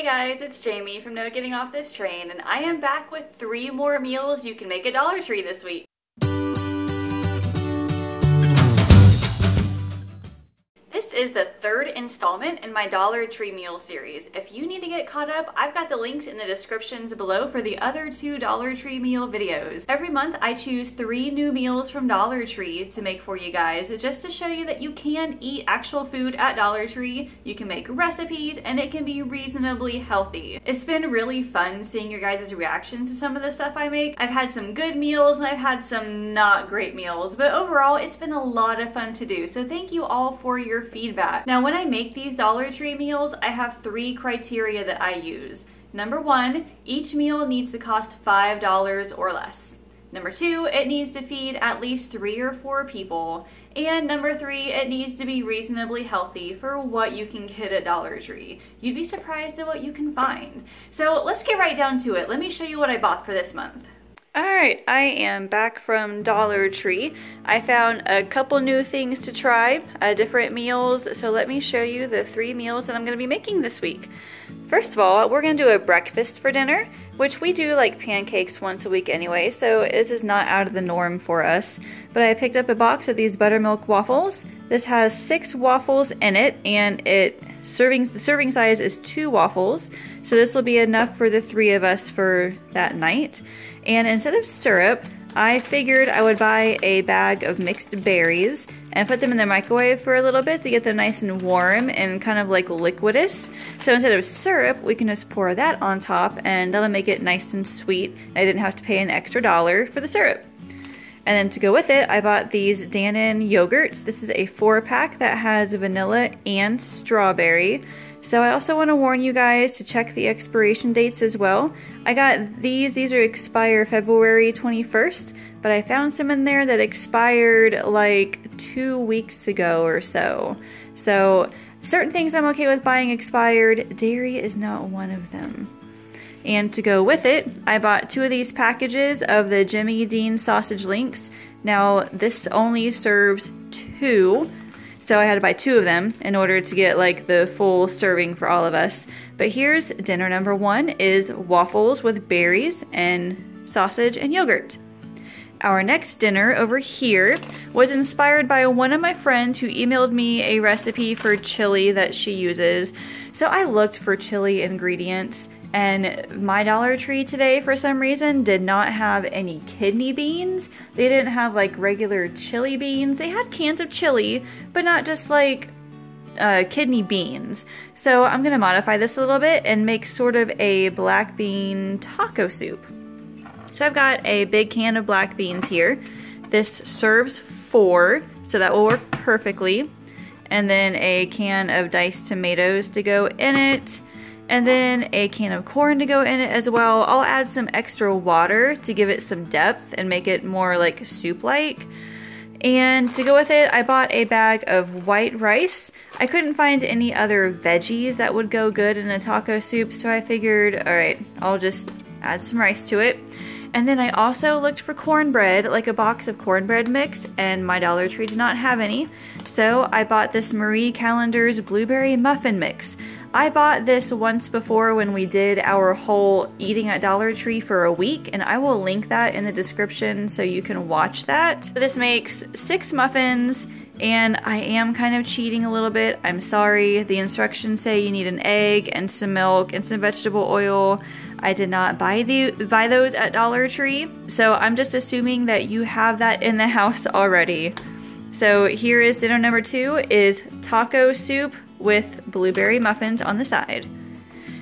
Hey guys, it's Jamie from No Getting Off This Train, and I am back with 3 more meals you can make at Dollar Tree this week. This is the 3rd installment in my Dollar Tree meal series. If you need to get caught up, I've got the links in the descriptions below for the other 2 Dollar Tree meal videos. Every month I choose 3 new meals from Dollar Tree to make for you guys, just to show you that you can eat actual food at Dollar Tree, you can make recipes, and it can be reasonably healthy. It's been really fun seeing your guys' reactions to some of the stuff I make. I've had some good meals and I've had some not great meals, but overall it's been a lot of fun to do, so thank you all for your feedback. Now when I make these Dollar Tree meals, I have 3 criteria that I use. Number 1, each meal needs to cost $5 or less. Number 2, it needs to feed at least 3 or 4 people. And number 3, it needs to be reasonably healthy for what you can get at Dollar Tree. You'd be surprised at what you can find. So let's get right down to it. Let me show you what I bought for this month. Alright, I am back from Dollar Tree. I found a couple new things to try, different meals, so let me show you the 3 meals that I'm going to be making this week. First of all, we're going to do a breakfast for dinner, which we do like pancakes once a week anyway, so this is not out of the norm for us. But I picked up a box of these buttermilk waffles. This has 6 waffles in it, and the serving size is 2 waffles, so this will be enough for the 3 of us for that night. And instead of syrup, I figured I would buy a bag of mixed berries and put them in the microwave for a little bit to get them nice and warm and kind of like liquidous. So instead of syrup, we can just pour that on top and that'll make it nice and sweet. I didn't have to pay an extra $1 for the syrup. And then to go with it, I bought these Dannon yogurts. This is a 4-pack that has vanilla and strawberry. So I also want to warn you guys to check the expiration dates as well. I got these are expire February 21st, but I found some in there that expired like 2 weeks ago or so. So certain things I'm okay with buying expired, dairy is not one of them. And to go with it, I bought 2 of these packages of the Jimmy Dean sausage links. Now this only serves 2. So I had to buy 2 of them in order to get like the full serving for all of us. But here's dinner number 1 is waffles with berries and sausage and yogurt. Our next dinner over here was inspired by one of my friends who emailed me a recipe for chili that she uses. So I looked for chili ingredients, and my Dollar Tree today for some reason did not have any kidney beans. They didn't have like regular chili beans. They had cans of chili, but not just like kidney beans. So I'm gonna modify this a little bit and make sort of a black bean taco soup. So I've got a big can of black beans here. This serves 4, so that will work perfectly. And then a can of diced tomatoes to go in it. And then a can of corn to go in it as well. I'll add some extra water to give it some depth and make it more like soup-like. And to go with it, I bought a bag of white rice. I couldn't find any other veggies that would go good in a taco soup, so I figured, alright, I'll just add some rice to it. And then I also looked for cornbread, like a box of cornbread mix, and my Dollar Tree did not have any. So I bought this Marie Callender's blueberry muffin mix. I bought this once before when we did our whole eating at Dollar Tree for a week, and I will link that in the description so you can watch that. So this makes 6 muffins, and I am kind of cheating a little bit. I'm sorry. The instructions say you need an egg and some milk and some vegetable oil. I did not buy those at Dollar Tree, so I'm just assuming that you have that in the house already. So here is dinner number 2 is taco soup with blueberry muffins on the side.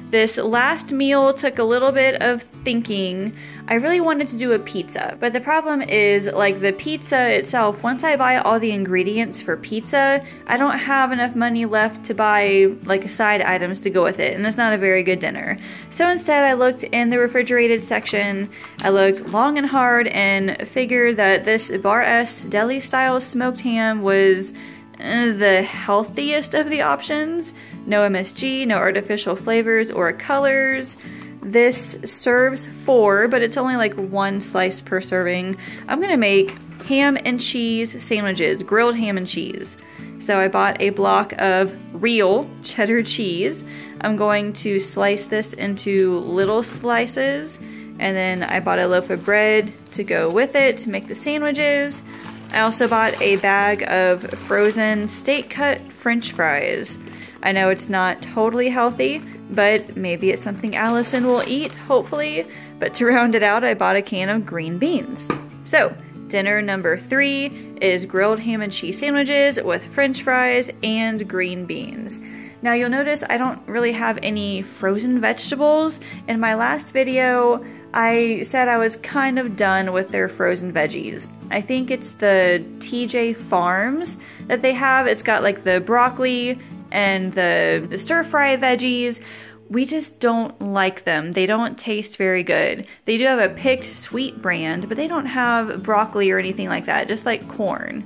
This last meal took a little bit of thinking. I really wanted to do a pizza, but the problem is like the pizza itself, once I buy all the ingredients for pizza, I don't have enough money left to buy like side items to go with it, and it's not a very good dinner. So instead I looked in the refrigerated section, I looked long and hard and figured that this Bar S deli style smoked ham was the healthiest of the options. No MSG, no artificial flavors or colors. This serves 4, but it's only like 1 slice per serving. I'm gonna make ham and cheese sandwiches, grilled ham and cheese. So I bought a block of real cheddar cheese. I'm going to slice this into little slices, and then I bought a loaf of bread to go with it to make the sandwiches. I also bought a bag of frozen steak cut French fries. I know it's not totally healthy, but maybe it's something Allison will eat, hopefully. But to round it out, I bought a can of green beans. So, dinner number 3 is grilled ham and cheese sandwiches with French fries and green beans. Now you'll notice I don't really have any frozen vegetables. In my last video, I said I was kind of done with their frozen veggies. I think it's the TJ Farms that they have. It's got like the broccoli and the stir-fry veggies. We just don't like them. They don't taste very good. They do have a picked sweet brand, but they don't have broccoli or anything like that, just like corn.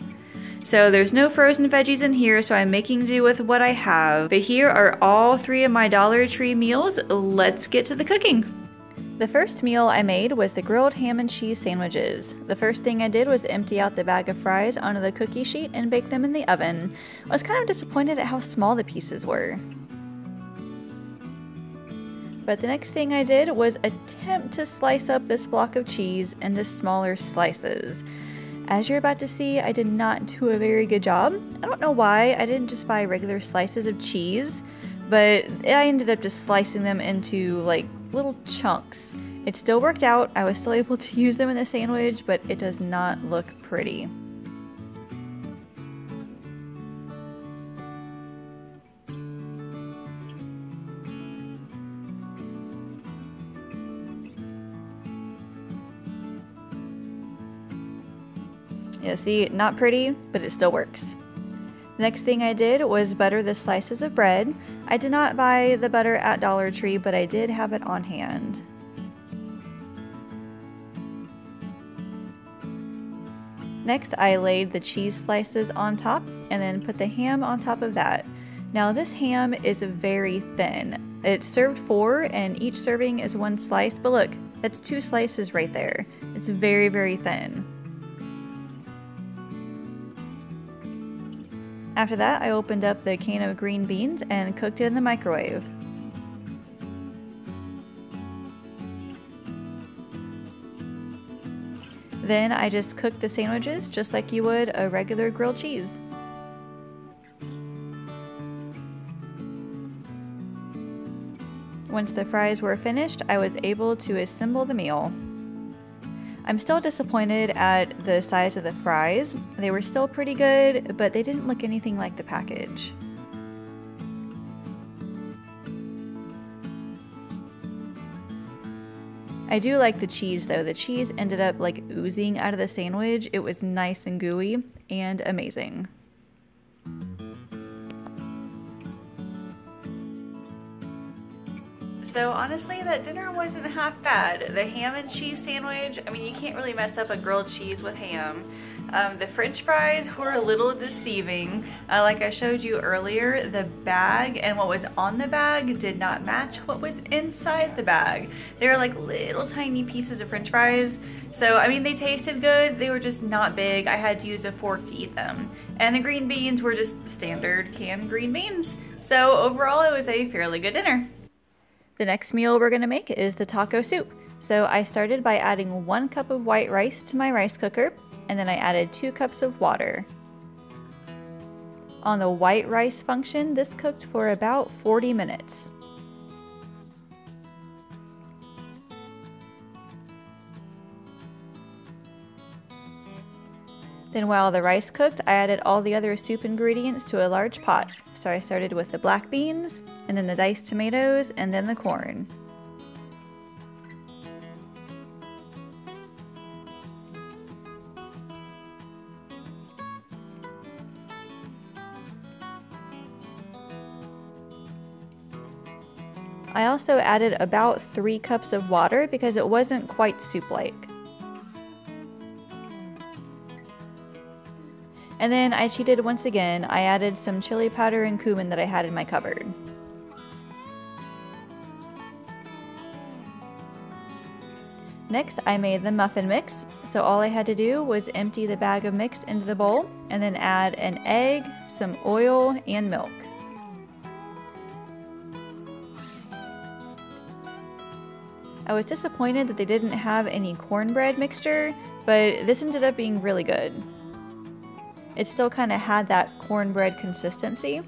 So there's no frozen veggies in here, so I'm making do with what I have. But here are all 3 of my Dollar Tree meals. Let's get to the cooking. The first meal I made was the grilled ham and cheese sandwiches. The first thing I did was empty out the bag of fries onto the cookie sheet and bake them in the oven. I was kind of disappointed at how small the pieces were. But the next thing I did was attempt to slice up this block of cheese into smaller slices. As you're about to see, I did not do a very good job. I don't know why. I didn't just buy regular slices of cheese, but I ended up just slicing them into like little chunks. It still worked out. I was still able to use them in the sandwich, but it does not look pretty. Yeah, see, not pretty, but it still works. The next thing I did was butter the slices of bread. I did not buy the butter at Dollar Tree, but I did have it on hand. Next, I laid the cheese slices on top and then put the ham on top of that. Now this ham is very thin. It's served 4 and each serving is 1 slice, but look, that's 2 slices right there. It's very, very thin. After that, I opened up the can of green beans and cooked it in the microwave. Then I just cooked the sandwiches just like you would a regular grilled cheese. Once the fries were finished, I was able to assemble the meal. I'm still disappointed at the size of the fries. They were still pretty good, but they didn't look anything like the package. I do like the cheese though. The cheese ended up like oozing out of the sandwich. It was nice and gooey and amazing. So honestly, that dinner wasn't half bad. The ham and cheese sandwich, I mean, you can't really mess up a grilled cheese with ham. The French fries were a little deceiving. Like I showed you earlier, the bag and what was on the bag did not match what was inside the bag. They were like little tiny pieces of French fries. So, I mean, they tasted good. They were just not big. I had to use a fork to eat them. And the green beans were just standard canned green beans. So overall, it was a fairly good dinner. The next meal we're gonna make is the taco soup. So I started by adding 1 cup of white rice to my rice cooker, and then I added 2 cups of water. On the white rice function, this cooked for about 40 minutes. Then while the rice cooked, I added all the other soup ingredients to a large pot. So I started with the black beans, and then the diced tomatoes, and then the corn. I also added about 3 cups of water because it wasn't quite soup-like. And then I cheated once again. I added some chili powder and cumin that I had in my cupboard. Next, I made the muffin mix. So all I had to do was empty the bag of mix into the bowl and then add an egg, some oil, and milk. I was disappointed that they didn't have any cornbread mixture, but this ended up being really good. It still kind of had that cornbread consistency.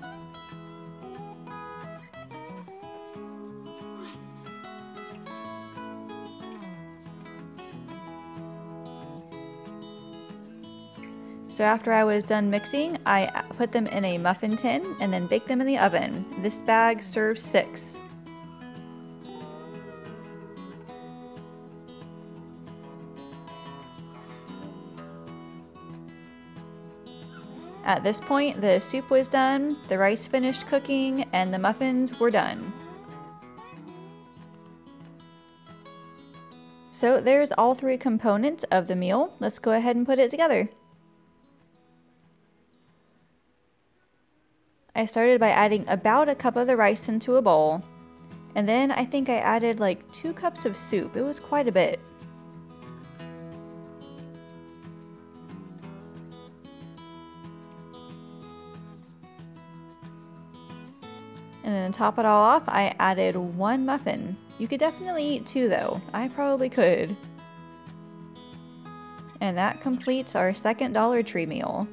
So after I was done mixing, I put them in a muffin tin and then baked them in the oven. This bag serves 6. At this point, the soup was done, the rice finished cooking, and the muffins were done. So there's all 3 components of the meal. Let's go ahead and put it together. I started by adding about a cup of the rice into a bowl, and then I think I added like 2 cups of soup. It was quite a bit. And then to top it all off, I added 1 muffin. You could definitely eat 2 though. I probably could. And that completes our second Dollar Tree meal.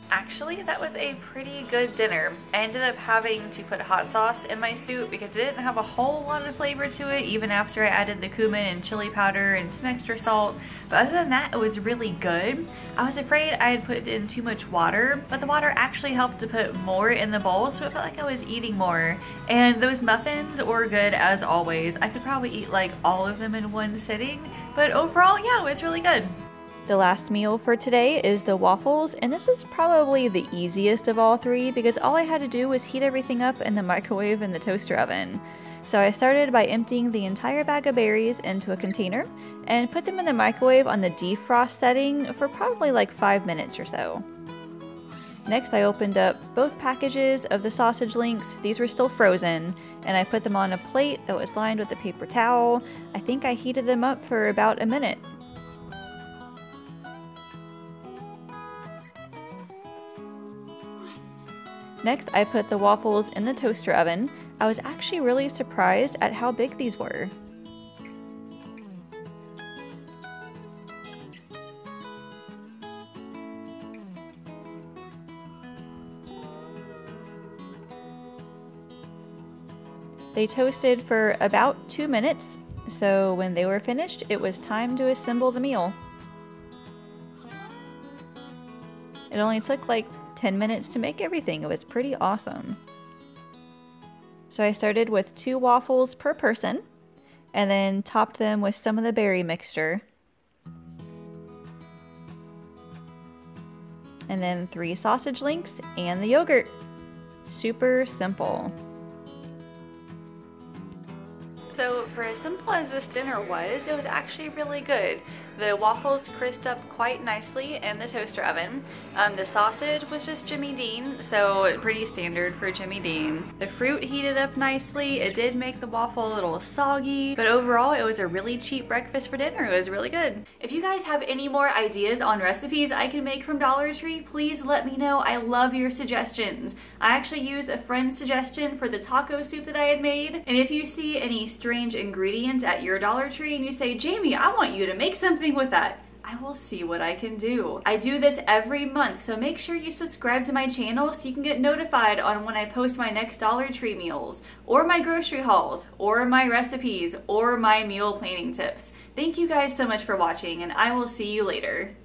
Actually, that was a pretty good dinner. I ended up having to put hot sauce in my soup because it didn't have a whole lot of flavor to it, even after I added the cumin and chili powder and some extra salt. But other than that, it was really good. I was afraid I had put in too much water, but the water actually helped to put more in the bowl, so it felt like I was eating more. And those muffins were good as always. I could probably eat like all of them in one sitting, but overall, yeah, it was really good. The last meal for today is the waffles, and this was probably the easiest of all 3 because all I had to do was heat everything up in the microwave and the toaster oven. So I started by emptying the entire bag of berries into a container and put them in the microwave on the defrost setting for probably like 5 minutes or so. Next, I opened up both packages of the sausage links. These were still frozen, and I put them on a plate that was lined with a paper towel. I think I heated them up for about a minute. Next, I put the waffles in the toaster oven. I was actually really surprised at how big these were. They toasted for about 2 minutes, so when they were finished, it was time to assemble the meal. It only took like 10 minutes to make everything. It was pretty awesome. So I started with 2 waffles per person and then topped them with some of the berry mixture. And then 3 sausage links and the yogurt. Super simple. So for as simple as this dinner was, it was actually really good. The waffles crisped up quite nicely in the toaster oven. The sausage was just Jimmy Dean, so pretty standard for Jimmy Dean. The fruit heated up nicely. It did make the waffle a little soggy, but overall it was a really cheap breakfast for dinner. It was really good. If you guys have any more ideas on recipes I can make from Dollar Tree, please let me know. I love your suggestions. I actually used a friend's suggestion for the taco soup that I had made, and if you see any strange ingredients at your Dollar Tree and you say, Jamie, I want you to make something with that, I will see what I can do. I do this every month, so make sure you subscribe to my channel so you can get notified on when I post my next Dollar Tree meals, or my grocery hauls, or my recipes, or my meal planning tips. Thank you guys so much for watching, and I will see you later.